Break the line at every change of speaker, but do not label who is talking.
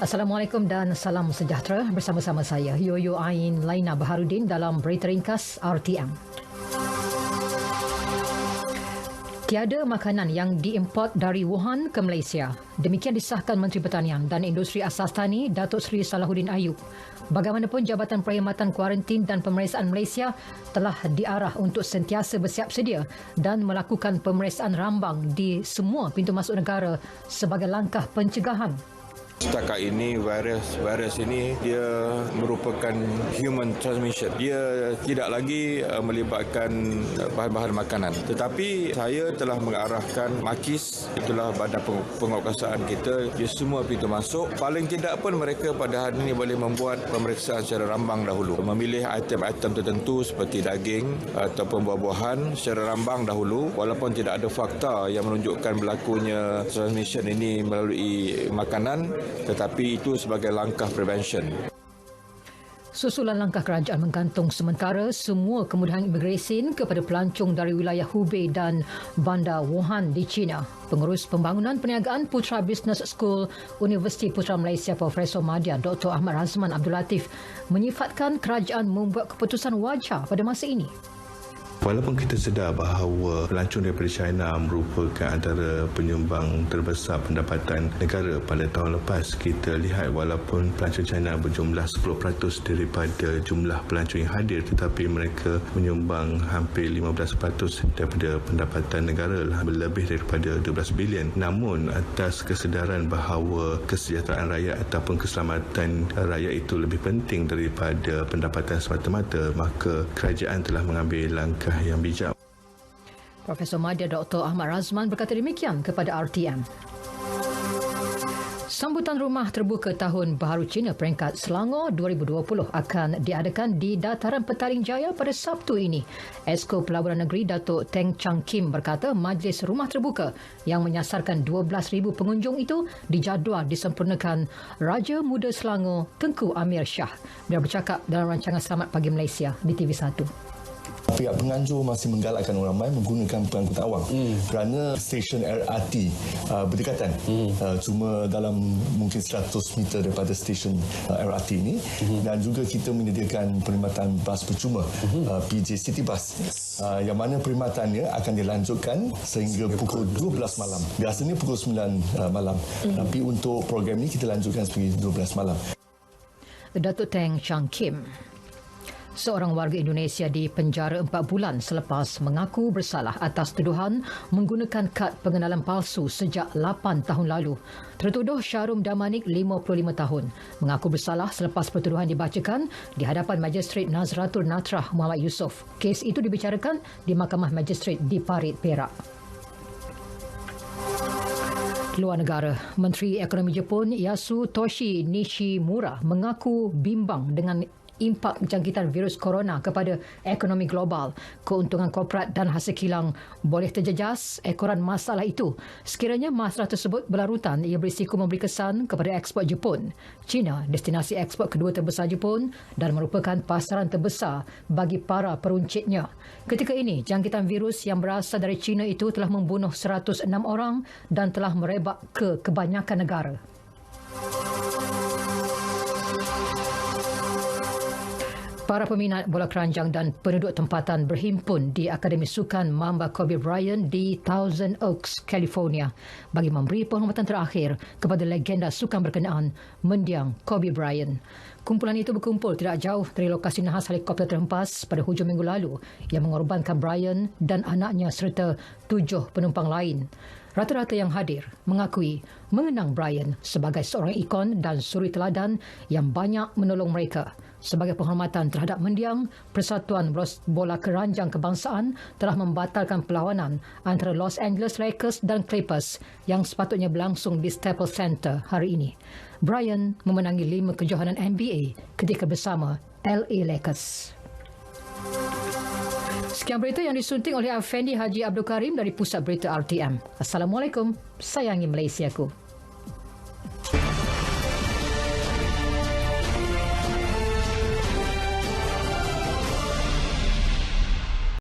Assalamualaikum dan salam sejahtera. Bersama-sama saya, Yoyo Ain Laina Baharudin dalam Berita Ringkas RTM. Tiada makanan yang diimport dari Wuhan ke Malaysia. Demikian disahkan Menteri Pertanian dan Industri Asas Tani, Datuk Seri Salahuddin Ayub. Bagaimanapun, Jabatan Perkhidmatan Kuarantin dan Pemeriksaan Malaysia telah diarah untuk sentiasa bersiap sedia dan melakukan pemeriksaan rambang di semua pintu masuk negara sebagai langkah pencegahan.
Setakat ini virus ini dia merupakan human transmission. Dia tidak lagi melibatkan bahan-bahan makanan. Tetapi saya telah mengarahkan MAKIS, itulah badan penguatkuasaan kita, di semua pintu masuk. Paling tidak pun mereka pada hari ini boleh membuat pemeriksaan secara rambang dahulu. Memilih item-item tertentu seperti daging ataupun buah-buahan secara rambang dahulu. Walaupun tidak ada fakta yang menunjukkan berlakunya transmission ini melalui makanan, tetapi itu sebagai langkah prevention.
Susulan langkah kerajaan menggantung sementara semua kemudahan imigresen kepada pelancong dari wilayah Hubei dan bandar Wuhan di China. Pengurus Pembangunan Perniagaan Putra Business School Universiti Putra Malaysia Profesor Madya Dr. Ahmad Razman Abdul Latif menyifatkan kerajaan membuat keputusan wajar pada masa ini.
Walaupun kita sedar bahawa pelancong daripada China merupakan antara penyumbang terbesar pendapatan negara pada tahun lepas, kita lihat walaupun pelancong China berjumlah 10% daripada jumlah pelancong yang hadir, tetapi mereka menyumbang hampir 15% daripada pendapatan negara, lebih daripada 12 bilion. Namun atas kesedaran bahawa kesejahteraan rakyat ataupun keselamatan rakyat itu lebih penting daripada pendapatan semata-mata, maka kerajaan telah mengambil langkah yang bijak.
Profesor Madya Dr. Ahmad Razman berkata demikian kepada RTM. Sambutan Rumah Terbuka Tahun Baharu Cina peringkat Selangor 2020 akan diadakan di Dataran Petaling Jaya pada Sabtu ini. Esko Pelaburan Negeri Datuk Teng Chang Kim berkata majlis rumah terbuka yang menyasarkan 12,000 pengunjung itu dijadual disempurnakan Raja Muda Selangor Tengku Amir Shah. Beliau bercakap dalam rancangan Selamat Pagi Malaysia di TV1.
Pihak penganjur masih menggalakkan orang ramai menggunakan pengangkutan awam kerana stesen LRT berdekatan, cuma dalam mungkin 100 meter daripada stesen LRT ini, dan juga kita menyediakan perkhidmatan bas percuma, PJ City Bus, yang mana perkhidmatannya akan dilanjutkan sehingga pukul 12 malam. Biasanya pukul 9 malam, tapi untuk program ini kita lanjutkan seperti 12 malam.
Datuk Teng Chang Kim. Seorang warga Indonesia dipenjara 4 bulan selepas mengaku bersalah atas tuduhan menggunakan kad pengenalan palsu sejak 8 tahun lalu. Tertuduh Syarum Damanik, 55 tahun, mengaku bersalah selepas pertuduhan dibacakan di hadapan Magistrate Nazratul Natrah Muhammad Yusof. Kes itu dibicarakan di Mahkamah Magistrate di Parit, Perak. Luar negara, Menteri Ekonomi Jepun Yasutoshi Nishimura mengaku bimbang dengan impak jangkitan virus corona kepada ekonomi global. Keuntungan korporat dan hasil kilang boleh terjejas ekoran masalah itu. Sekiranya masalah tersebut berlarutan, ia berisiko memberi kesan kepada ekspor Jepun. China, destinasi ekspor kedua terbesar Jepun dan merupakan pasaran terbesar bagi para peruncitnya. Ketika ini, jangkitan virus yang berasal dari China itu telah membunuh 106 orang dan telah merebak ke kebanyakan negara. Para peminat bola keranjang dan penduduk tempatan berhimpun di Akademi Sukan Mamba Kobe Bryant di Thousand Oaks, California bagi memberi penghormatan terakhir kepada legenda sukan berkenaan, mendiang Kobe Bryant. Kumpulan itu berkumpul tidak jauh dari lokasi nahas helikopter terhempas pada hujung minggu lalu yang mengorbankan Bryant dan anaknya serta 7 penumpang lain. Rata-rata yang hadir mengakui mengenang Bryant sebagai seorang ikon dan suri teladan yang banyak menolong mereka. Sebagai penghormatan terhadap mendiang, Persatuan Bola Keranjang Kebangsaan telah membatalkan perlawanan antara Los Angeles Lakers dan Clippers yang sepatutnya berlangsung di Staples Center hari ini. Bryant memenangi 5 kejohanan NBA ketika bersama LA Lakers. Sekian berita yang disunting oleh Afendi Haji Abdul Karim dari Pusat Berita RTM. Assalamualaikum, sayangi Malaysiaku.